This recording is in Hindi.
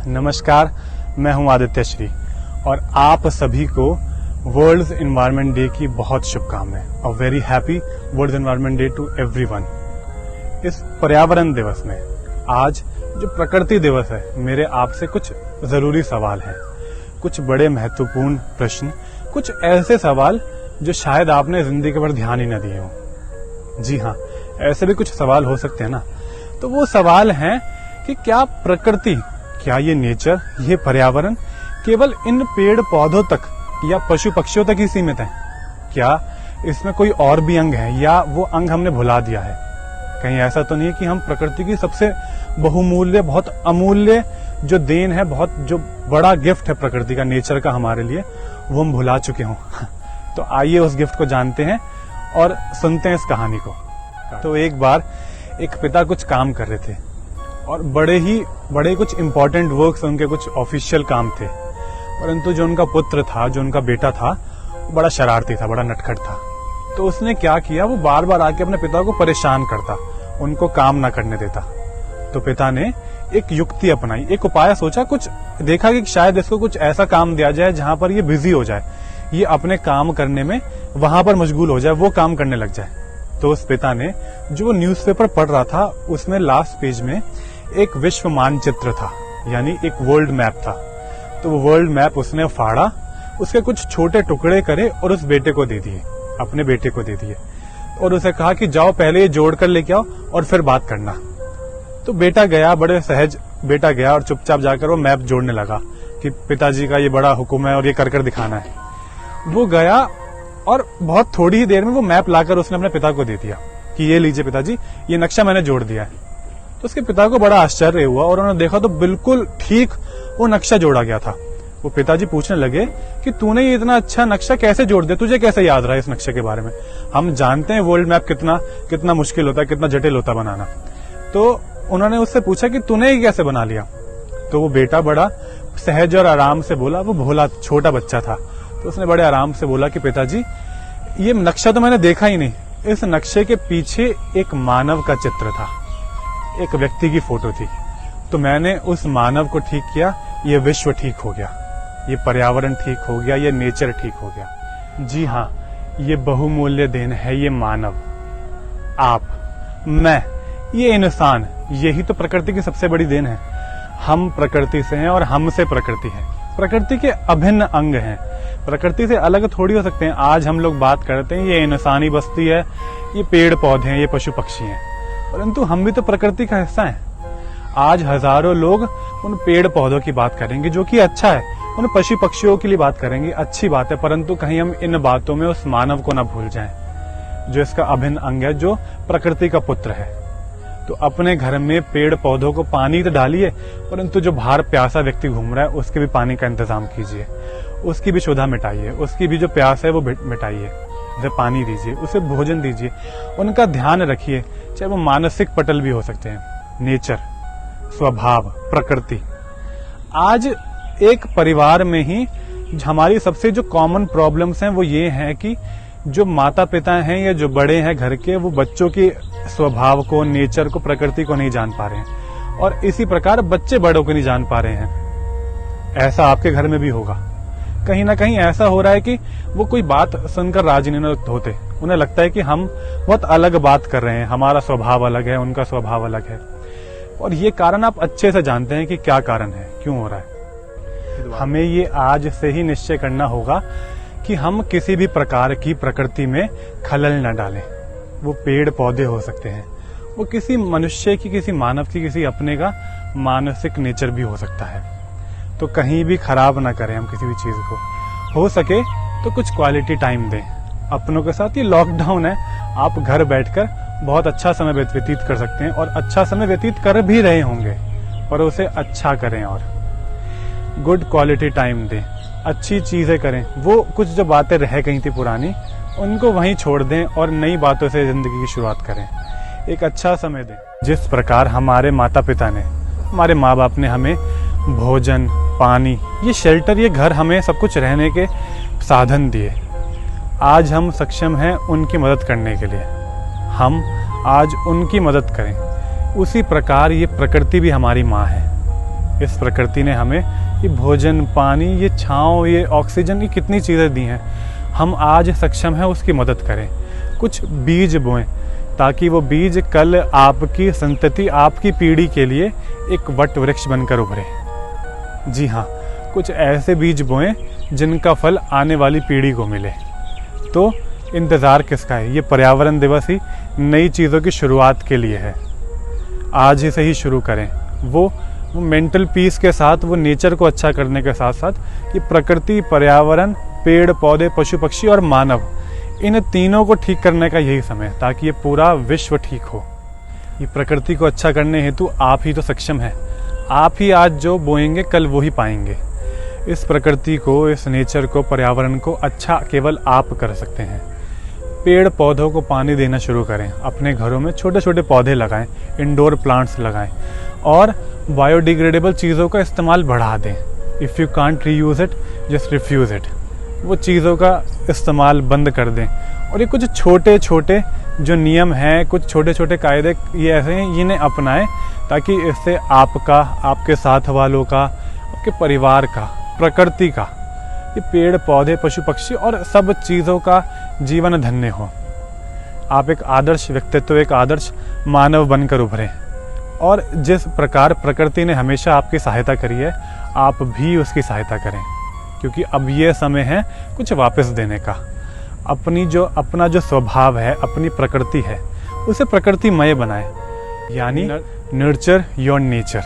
नमस्कार, मैं हूं आदित्य श्री और आप सभी को वर्ल्ड एनवायरनमेंट डे की बहुत शुभकामनाएं। A very happy World Environment Day to everyone. इस पर्यावरण दिवस में आज जो प्रकृति दिवस है, मेरे आपसे कुछ जरूरी सवाल हैं, कुछ बड़े महत्वपूर्ण प्रश्न, कुछ ऐसे सवाल जो शायद आपने जिंदगी भर ध्यान ही न दिए हों। जी हाँ, ऐसे भी कुछ सवाल हो सकते हैं ना। तो वो सवाल हैं कि क्या प्रकृति, क्या ये नेचर, ये पर्यावरण केवल इन पेड़ पौधों तक या पशु पक्षियों तक ही सीमित है? क्या इसमें कोई और भी अंग है या वो अंग हमने भुला दिया है? कहीं ऐसा तो नहीं है कि हम प्रकृति की सबसे बहुमूल्य, बहुत अमूल्य जो देन है, बहुत जो बड़ा गिफ्ट है प्रकृति का, नेचर का हमारे लिए, वो हम भुला चुके हों? तो आइए उस गिफ्ट को जानते हैं और सुनते हैं इस कहानी को। तो एक बार एक पिता कुछ काम कर रहे थे और बड़े कुछ इंपॉर्टेंट वर्क्स, उनके कुछ ऑफिशियल काम थे, परंतु जो उनका पुत्र था, जो उनका बेटा था, वो बड़ा शरारती था, बड़ा नटखट था। तो उसने क्या किया, वो बार बार आके अपने पिता को परेशान करता, उनको काम ना करने देता। तो पिता ने एक युक्ति अपनाई, एक उपाय सोचा, कुछ देखा कि शायद इसको कुछ ऐसा काम दिया जाए जहां पर ये बिजी हो जाए, ये अपने काम करने में वहां पर मशगूल हो जाए, वो काम करने लग जाए। तो उस पिता ने, जो न्यूज़पेपर पढ़ रहा था, उसमें लास्ट पेज में एक विश्व मानचित्र था, यानी एक वर्ल्ड मैप था। तो वो वर्ल्ड मैप उसने फाड़ा, उसके कुछ छोटे टुकड़े करे और उस बेटे को दे दिए, अपने बेटे को दे दिए, और उसे कहा कि जाओ पहले ये जोड़ कर लेके आओ और फिर बात करना। तो बेटा गया, बड़े सहज बेटा गया और चुपचाप जाकर वो मैप जोड़ने लगा कि पिताजी का ये बड़ा हुक्म है और ये कर दिखाना है। वो गया और बहुत थोड़ी ही देर में वो मैप लाकर उसने अपने पिता को दे दिया कि ये लीजिए पिताजी, ये नक्शा मैंने जोड़ दिया है। तो उसके पिता को बड़ा आश्चर्य हुआ और उन्होंने देखा तो बिल्कुल ठीक वो नक्शा जोड़ा गया था। वो पिताजी पूछने लगे कि तूने ये इतना अच्छा नक्शा कैसे जोड़ दिया, तुझे कैसे याद रहा इस नक्शे के बारे में? हम जानते हैं वर्ल्ड मैप कितना मुश्किल होता है, कितना जटिल होता बनाना। तो उन्होंने उससे पूछा कि तूने ये कैसे बना लिया? तो वो बेटा बड़ा सहज और आराम से बोला, वो भोला छोटा बच्चा था, तो उसने बड़े आराम से बोला कि पिताजी, ये नक्शा तो मैंने देखा ही नहीं, इस नक्शे के पीछे एक मानव का चित्र था, एक व्यक्ति की फोटो थी, तो मैंने उस मानव को ठीक किया, ये विश्व ठीक हो गया, ये पर्यावरण ठीक हो गया, ये नेचर ठीक हो गया। जी हाँ, ये बहुमूल्य देन है, ये मानव, आप, मैं, ये इंसान, यही तो प्रकृति की सबसे बड़ी देन है। हम प्रकृति से हैं और हमसे प्रकृति है। प्रकृति के अभिन्न अंग हैं, प्रकृति से अलग थोड़ी हो सकते हैं। आज हम लोग बात करते हैं ये इंसानी बस्ती है, ये पेड़ पौधे हैं, ये पशु पक्षी हैं, परंतु हम भी तो प्रकृति का हिस्सा हैं। आज हजारों लोग उन पेड़ पौधों की बात करेंगे जो कि अच्छा है, उन पशु पक्षियों के लिए बात करेंगे, अच्छी बात है, परंतु कहीं हम इन बातों में उस मानव को ना भूल जाएं, जो इसका अभिन्न अंग है, जो प्रकृति का पुत्र है। तो अपने घर में पेड़ पौधों को पानी तो डालिए, परंतु जो बाहर प्यासा व्यक्ति घूम रहा है उसके भी पानी का इंतजाम कीजिए, उसकी भी क्षुधा मिटाइए, उसकी भी जो प्यास है वो मिटाइए, उसे पानी दीजिए, उसे भोजन दीजिए, उनका ध्यान रखिए, चाहे वो मानसिक पटल भी हो सकते हैं। नेचर, स्वभाव, प्रकृति। आज एक परिवार में ही हमारी सबसे जो कॉमन प्रॉब्लम्स हैं वो ये हैं कि जो माता पिता हैं या जो बड़े हैं घर के, वो बच्चों के स्वभाव को, नेचर को, प्रकृति को नहीं जान पा रहे हैं, और इसी प्रकार बच्चे बड़ों को नहीं जान पा रहे हैं। ऐसा आपके घर में भी होगा। कहीं ना कहीं ऐसा हो रहा है कि वो कोई बात सुनकर राजी नहीं होते, उन्हें लगता है कि हम बहुत अलग बात कर रहे हैं, हमारा स्वभाव अलग है, उनका स्वभाव अलग है, और ये कारण आप अच्छे से जानते हैं कि क्या कारण है, क्यों हो रहा है। हमें ये आज से ही निश्चय करना होगा कि हम किसी भी प्रकार की प्रकृति में खलल न डालें। वो पेड़ पौधे हो सकते हैं, वो किसी मनुष्य की, किसी मानव की, किसी अपने का मानसिक नेचर भी हो सकता है। तो कहीं भी खराब ना करें हम किसी भी चीज को। हो सके तो कुछ क्वालिटी टाइम दें अपनों के साथ। ये लॉकडाउन है, आप घर बैठकर बहुत अच्छा समय व्यतीत कर सकते हैं, और अच्छा समय व्यतीत कर भी रहे होंगे, पर उसे अच्छा करें और गुड क्वालिटी टाइम दें, अच्छी चीजें करें। वो कुछ जो बातें रह गई थी पुरानी, उनको वहीं छोड़ दें और नई बातों से जिंदगी की शुरुआत करें। एक अच्छा समय दें। जिस प्रकार हमारे माता पिता ने, हमारे माँ बाप ने हमें भोजन, पानी, ये शेल्टर, ये घर, हमें सब कुछ रहने के साधन दिए, आज हम सक्षम हैं उनकी मदद करने के लिए। हम आज उनकी मदद करें। उसी प्रकार ये प्रकृति भी हमारी माँ है, इस प्रकृति ने हमें ये भोजन, पानी, ये छाँव, ये ऑक्सीजन, ये कितनी चीज़ें दी हैं। हम आज सक्षम हैं उसकी मदद करें, कुछ बीज बोएं ताकि वो बीज कल आपकी संतति, आपकी पीढ़ी के लिए एक वट वृक्ष बनकर उभरे। जी हाँ, कुछ ऐसे बीज बोएं जिनका फल आने वाली पीढ़ी को मिले। तो इंतज़ार किसका है? ये पर्यावरण दिवस ही नई चीज़ों की शुरुआत के लिए है। आज ही से ही शुरू करें। वो मेंटल पीस के साथ, वो नेचर को अच्छा करने के साथ साथ ये प्रकृति, पर्यावरण, पेड़ पौधे, पशु पक्षी और मानव, इन तीनों को ठीक करने का यही समय है ताकि ये पूरा विश्व ठीक हो। ये प्रकृति को अच्छा करने हेतु आप ही तो सक्षम हैं। आप ही आज जो बोएंगे कल वो ही पाएंगे। इस प्रकृति को, इस नेचर को, पर्यावरण को अच्छा केवल आप कर सकते हैं। पेड़ पौधों को पानी देना शुरू करें। अपने घरों में छोटे छोटे पौधे लगाएं, इंडोर प्लांट्स लगाएं और बायोडिग्रेडेबल चीज़ों का इस्तेमाल बढ़ा दें। If you can't reuse it, just refuse it. वो चीज़ों का इस्तेमाल बंद कर दें। और ये कुछ छोटे छोटे जो नियम हैं, कुछ छोटे छोटे कायदे ये ऐसे हैं, इन्हें अपनाएं ताकि इससे आपका, आपके साथ वालों का, आपके परिवार का, प्रकृति का, ये पेड़ पौधे, पशु पक्षी और सब चीज़ों का जीवन धन्य हो। आप एक आदर्श व्यक्तित्व, एक आदर्श मानव बनकर उभरें। और जिस प्रकार प्रकृति ने हमेशा आपकी सहायता करी है, आप भी उसकी सहायता करें, क्योंकि अब ये समय है कुछ वापस देने का। अपना जो स्वभाव है, अपनी प्रकृति है, उसे प्रकृतिमय बनाएं, यानी नर्चर योर नेचर।